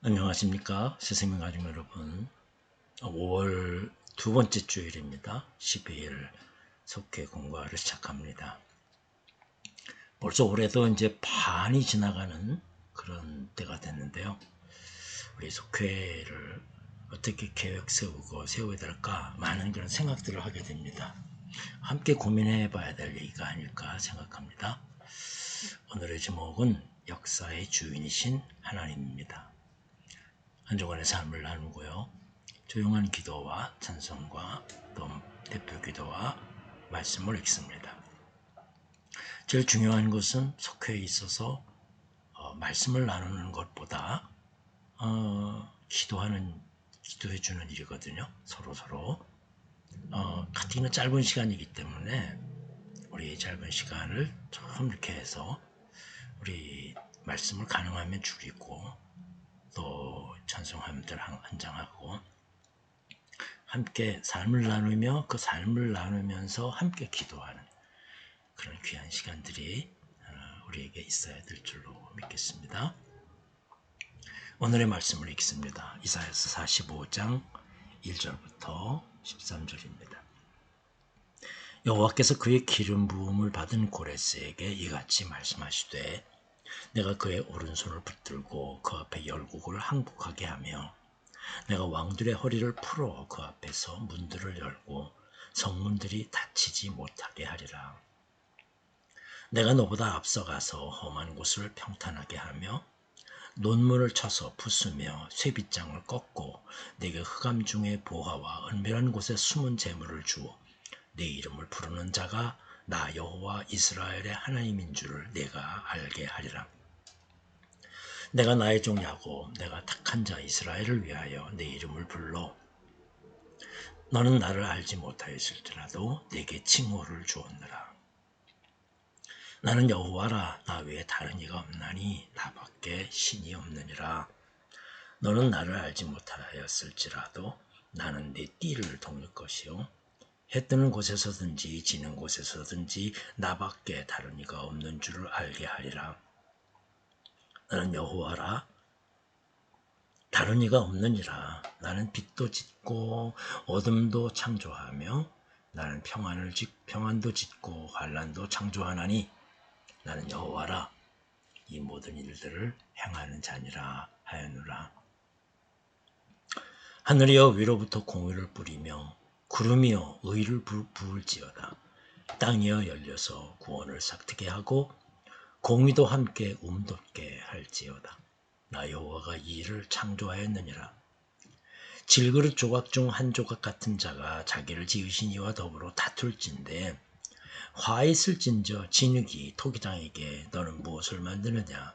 안녕하십니까 스승님 가족 여러분. 5월 두 번째 주일입니다. 12일 속회 공부하를 시작합니다. 벌써 올해도 이제 반이 지나가는 그런 때가 됐는데요. 우리 속회를 어떻게 계획 세우고 세워야 될까 많은 그런 생각들을 하게 됩니다. 함께 고민해 봐야 될 얘기가 아닐까 생각합니다. 오늘의 제목은 역사의 주인이신 하나님입니다. 한 주간의 삶을 나누고요. 조용한 기도와 찬송과 또 대표 기도와 말씀을 읽습니다. 제일 중요한 것은 속회에 있어서 말씀을 나누는 것보다 기도해주는 일이거든요. 서로 같은 짧은 시간이기 때문에 우리 짧은 시간을 좀 이렇게 해서 우리 말씀을 가능하면 줄이고 또 찬송함들 한장하고 함께 삶을 나누며 그 삶을 나누면서 함께 기도하는 그런 귀한 시간들이 우리에게 있어야 될 줄로 믿겠습니다. 오늘의 말씀을 읽습니다. 이사야서 45장 1절부터 13절입니다. 여호와께서 그의 기름 부음을 받은 고레스에게 이같이 말씀하시되 내가 그의 오른손을 붙들고 그 앞에 열국을 항복하게 하며 내가 왕들의 허리를 풀어 그 앞에서 문들을 열고 성문들이 닫히지 못하게 하리라. 내가 너보다 앞서가서 험한 곳을 평탄하게 하며 논문을 쳐서 부수며 쇠빗장을 꺾고 내게 흑암 중에 보화와 은밀한 곳에 숨은 재물을 주어 내 이름을 부르는 자가 나 여호와 이스라엘의 하나님인 줄을 내가 알게 하리라. 내가 나의 종 야곱 내가 택한 자 이스라엘을 위하여 내 이름을 불러 너는 나를 알지 못하였을지라도 내게 칭호를 주었느라. 나는 여호와라 나 외에 다른 이가 없나니 나밖에 신이 없느니라. 너는 나를 알지 못하였을지라도 나는 네 띠를 돕을 것이요 해 뜨는 곳에서든지 지는 곳에서든지 나밖에 다른 이가 없는 줄을 알게 하리라. 나는 여호와라 다른 이가 없느니라. 나는 빛도 짓고 어둠도 창조하며 나는 평안도 짓고 환난도 창조하나니 나는 여호와라 이 모든 일들을 행하는 자니라 하였노라. 하늘이여 위로부터 공의를 뿌리며 구름이여 의를 부을지어다. 땅이여 열려서 구원을 삭트게 하고 공의도 함께 돋게 할지어다. 나 여호와가 이 일을 창조하였느니라. 질그릇 조각 중 한 조각 같은 자가 자기를 지으신 이와 더불어 다툴진대 화 있을진저 진흙이 토기장에게 너는 무엇을 만드느냐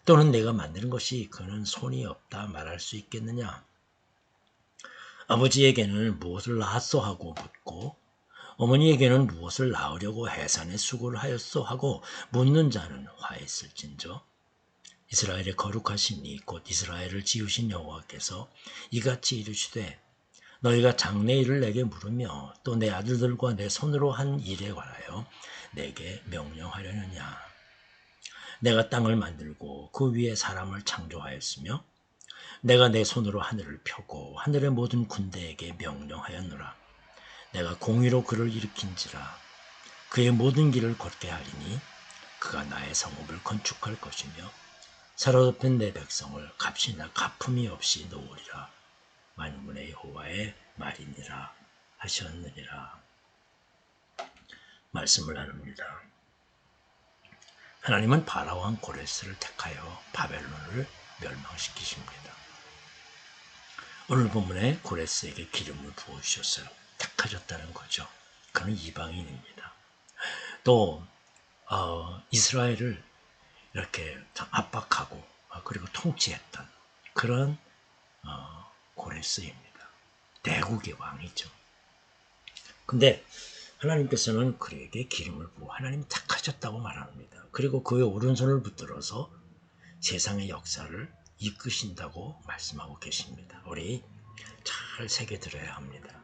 또는 내가 만드는 것이 그는 손이 없다 말할 수 있겠느냐. 아버지에게는 무엇을 낳았소 하고 묻고 어머니에게는 무엇을 낳으려고 해산에 수고를 하였소 하고 묻는 자는 화 있을진저 이스라엘의 거룩하신 이 곧 이스라엘을 지으신 여호와께서 이같이 이르시되 너희가 장래 일을 내게 물으며 또 내 아들들과 내 손으로 한 일에 관하여 내게 명령하려느냐. 내가 땅을 만들고 그 위에 사람을 창조하였으며 내가 내 손으로 하늘을 펴고 하늘의 모든 군대에게 명령하였노라. 내가 공의로 그를 일으킨지라 그의 모든 길을 걷게 하리니 그가 나의 성읍을 건축할 것이며 사로잡힌 내 백성을 값이나 가품이 없이 놓으리라. 만군의 여호와의 말이니라 하셨느니라. 말씀을 나눕니다. 하나님은 바라왕 고레스를 택하여 바벨론을 멸망시키십니다. 오늘 본문에 고레스에게 기름을 부어주셨어요. 택하셨다는 거죠. 그는 이방인입니다. 또 이스라엘을 이렇게 압박하고 그리고 통치했던 그런 고레스입니다. 대국의 왕이죠. 근데 하나님께서는 그에게 기름을 부어 하나님 택하셨다고 말합니다. 그리고 그의 오른손을 붙들어서 세상의 역사를 이끄신다고 말씀하고 계십니다. 우리 잘 새겨들어야 합니다.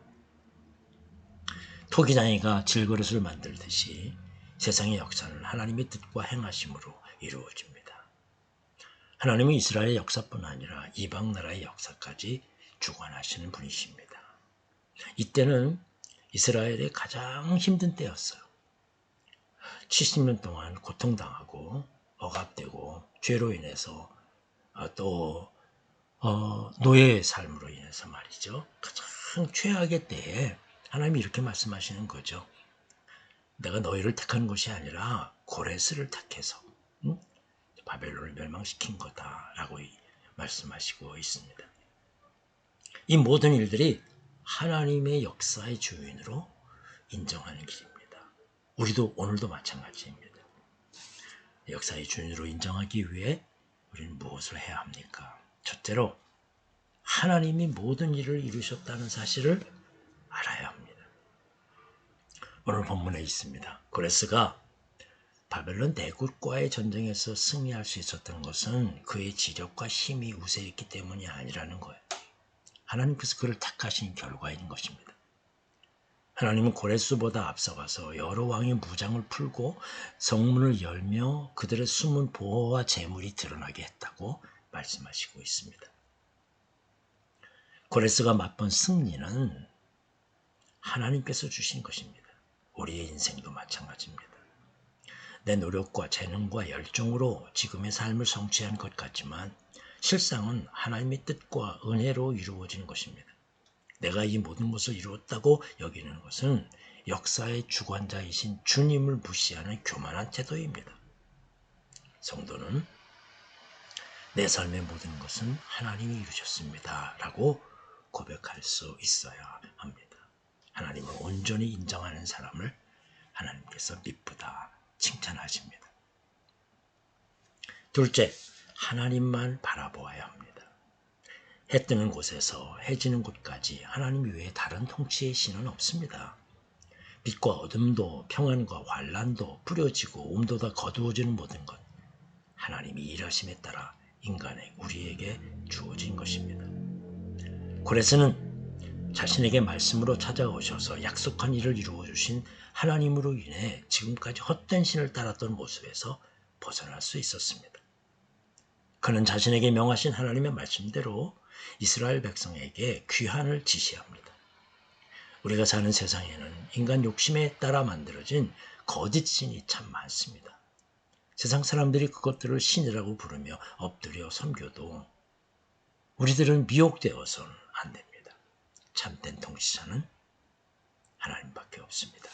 토기장이가 질그릇을 만들듯이 세상의 역사는 하나님의 뜻과 행하심으로 이루어집니다. 하나님은 이스라엘의 역사뿐 아니라 이방 나라의 역사까지 주관하시는 분이십니다. 이때는 이스라엘의 가장 힘든 때였어요. 70년 동안 고통당하고 억압되고 죄로 인해서 또 노예의 삶으로 인해서 말이죠. 가장 최악의 때에 하나님이 이렇게 말씀하시는 거죠. 내가 너희를 택한 것이 아니라 고레스를 택해서 바벨론을 멸망시킨 거다라고 말씀하시고 있습니다. 이 모든 일들이 하나님의 역사의 주인으로 인정하는 길입니다. 우리도 오늘도 마찬가지입니다. 역사의 주인으로 인정하기 위해 우리는 무엇을 해야 합니까? 첫째로 하나님이 모든 일을 이루셨다는 사실을 알아야 합니다. 오늘 본문에 있습니다. 고레스가 바벨론 대국과의 전쟁에서 승리할 수 있었던 것은 그의 지력과 힘이 우세했기 때문이 아니라는 거예요. 하나님께서 그를 택하신 결과인 것입니다. 하나님은 고레스보다 앞서가서 여러 왕의 무장을 풀고 성문을 열며 그들의 숨은 보호와 재물이 드러나게 했다고 말씀하시고 있습니다. 고레스가 맛본 승리는 하나님께서 주신 것입니다. 우리의 인생도 마찬가지입니다. 내 노력과 재능과 열정으로 지금의 삶을 성취한 것 같지만 실상은 하나님의 뜻과 은혜로 이루어진 것입니다. 내가 이 모든 것을 이루었다고 여기는 것은 역사의 주관자이신 주님을 무시하는 교만한 태도입니다. 성도는 내 삶의 모든 것은 하나님이 이루셨습니다 라고 고백할 수 있어야 합니다. 하나님을 온전히 인정하는 사람을 하나님께서 미쁘다 칭찬하십니다. 둘째, 하나님만 바라보아야 합니다. 해 뜨는 곳에서 해 지는 곳까지 하나님 외에 다른 통치의 신은 없습니다. 빛과 어둠도 평안과 환난도 뿌려지고 온도가 거두어지는 모든 것, 하나님이 일하심에 따라 인간의 우리에게 주어진 것입니다. 고레스는 자신에게 말씀으로 찾아오셔서 약속한 일을 이루어 주신 하나님으로 인해 지금까지 헛된 신을 따랐던 모습에서 벗어날 수 있었습니다. 그는 자신에게 명하신 하나님의 말씀대로 이스라엘 백성에게 귀환을 지시합니다. 우리가 사는 세상에는 인간 욕심에 따라 만들어진 거짓 신이 참 많습니다. 세상 사람들이 그것들을 신이라고 부르며 엎드려 섬겨도 우리들은 미혹되어서는 안 됩니다. 참된 통치자는 하나님밖에 없습니다.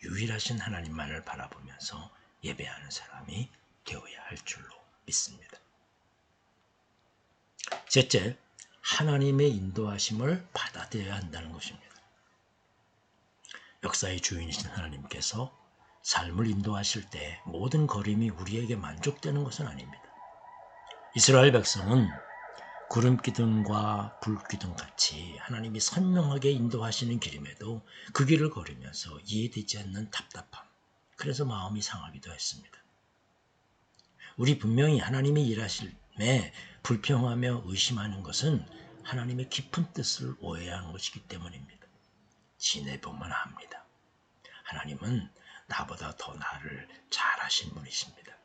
유일하신 하나님만을 바라보면서 예배하는 사람이 되어야 할 줄로 믿습니다. 셋째, 하나님의 인도하심을 받아들여야 한다는 것입니다. 역사의 주인이신 하나님께서 삶을 인도하실 때 모든 걸음이 우리에게 만족되는 것은 아닙니다. 이스라엘 백성은 구름기둥과 불기둥 같이 하나님이 선명하게 인도하시는 길임에도 그 길을 걸으면서 이해되지 않는 답답함, 그래서 마음이 상하기도 했습니다. 우리 분명히 하나님의 일하심에 불평하며 의심하는 것은 하나님의 깊은 뜻을 오해하는 것이기 때문입니다. 지내보면 압니다. 하나님은 나보다 더 나를 잘 아신 분이십니다.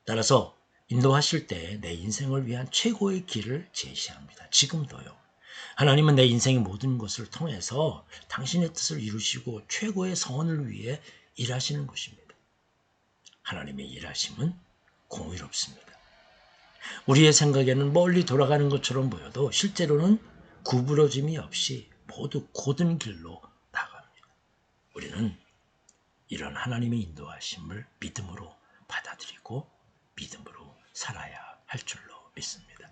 따라서 인도하실 때 내 인생을 위한 최고의 길을 제시합니다. 지금도요. 하나님은 내 인생의 모든 것을 통해서 당신의 뜻을 이루시고 최고의 성원을 위해 일하시는 것입니다. 하나님의 일하심은 공의롭습니다. 우리의 생각에는 멀리 돌아가는 것처럼 보여도 실제로는 구부러짐이 없이 모두 곧은 길로 나갑니다. 우리는 이런 하나님의 인도하심을 믿음으로 받아들이고 믿음으로 살아야 할 줄로 믿습니다.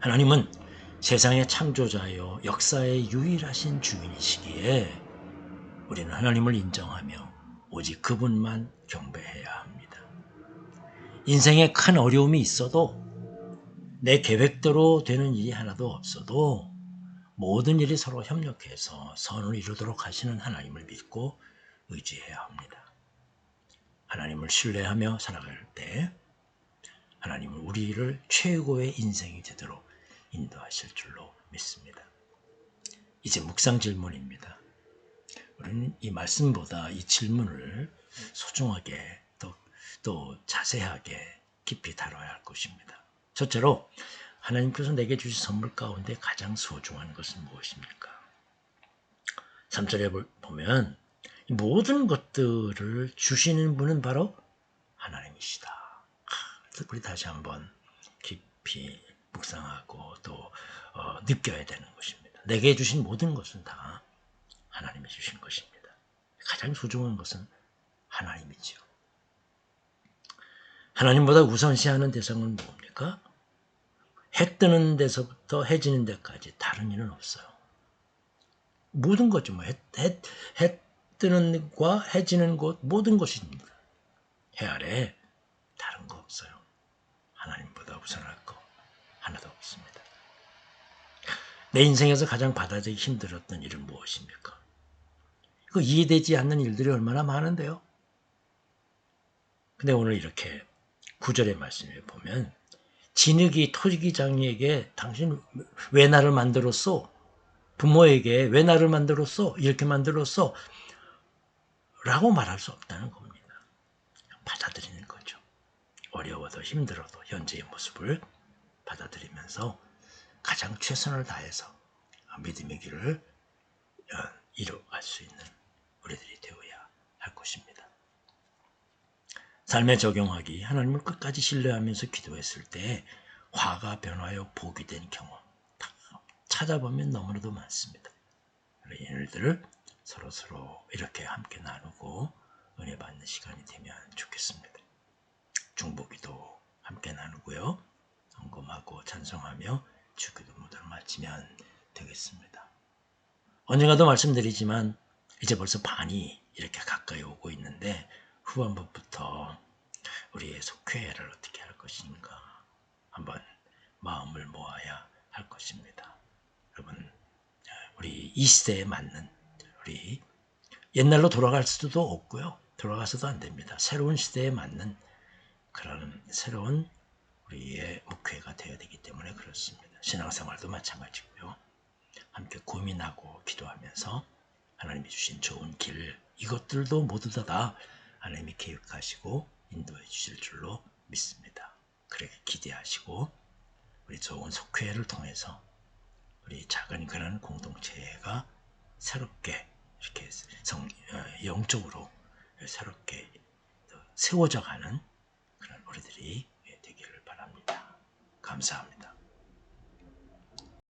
하나님은 세상의 창조자요 역사의 유일하신 주인이시기에 우리는 하나님을 인정하며 오직 그분만 경배해야 합니다. 인생에 큰 어려움이 있어도 내 계획대로 되는 일이 하나도 없어도 모든 일이 서로 협력해서 선을 이루도록 하시는 하나님을 믿고 의지해야 합니다. 하나님을 신뢰하며 살아갈 때 하나님은 우리를 최고의 인생이 되도록 인도하실 줄로 믿습니다. 이제 묵상 질문입니다. 우리는 이 말씀보다 이 질문을 소중하게 더 또 자세하게 깊이 다뤄야 할 것입니다. 첫째로 하나님께서 내게 주신 선물 가운데 가장 소중한 것은 무엇입니까? 3절에 보면 모든 것들을 주시는 분은 바로 하나님이시다. 그래서 우리 다시 한번 깊이 묵상하고 또 느껴야 되는 것입니다. 내게 주신 모든 것은 다 하나님이 주신 것입니다. 가장 소중한 것은 하나님이지요. 하나님보다 우선시하는 대상은 뭡니까? 해 뜨는 데서부터 해 지는 데까지 다른 일은 없어요. 모든 거죠. 해 뜨는 곳과 해 지는 곳 모든 것입니다. 해 아래 다른 거 없어요. 하나님보다 우선할 거 하나도 없습니다. 내 인생에서 가장 받아들이기 힘들었던 일은 무엇입니까? 그 이해되지 않는 일들이 얼마나 많은데요. 근데 오늘 이렇게 9절의 말씀에 보면 진흙이 토기장이에게 당신 왜 나를 만들었어? 부모에게 왜 나를 만들었어? 이렇게 만들었어? 라고 말할 수 없다는 겁니다. 받아들이는 거죠. 어려워도 힘들어도 현재의 모습을 받아들이면서 가장 최선을 다해서 믿음의 길을 이루어갈 수 있는 우리들이 되어야 할 것입니다. 삶에 적용하기 하나님을 끝까지 신뢰하면서 기도했을 때 화가 변화하여 복이 된 경험 찾아보면 너무나도 많습니다. 이 일들을 서로 이렇게 함께 나누고 은혜 받는 시간이 되면 좋겠습니다. 중보기도 함께 나누고요. 헌금하고 찬송하며 주기도 무대를 마치면 되겠습니다. 언젠가도 말씀드리지만 이제 벌써 반이 이렇게 가까이 오고 있는데 후반부부터 우리의 속회를 어떻게 할 것인가 한번 마음을 모아야 할 것입니다. 여러분 우리 이 시대에 맞는 우리 옛날로 돌아갈 수도 없고요. 돌아가서도 안 됩니다. 새로운 시대에 맞는 그런 새로운 우리의 목회가 되어야 되기 때문에 그렇습니다. 신앙생활도 마찬가지고요. 함께 고민하고 기도하면서 하나님이 주신 좋은 길 이것들도 모두 다 하나님이 계획하시고 인도해 주실 줄로 믿습니다. 그렇게 기대하시고 우리 좋은 속회를 통해서 우리 작은 그런 공동체가 새롭게 이렇게 영적으로 새롭게 세워져 가는 그런 우리들이 되기를 바랍니다. 감사합니다.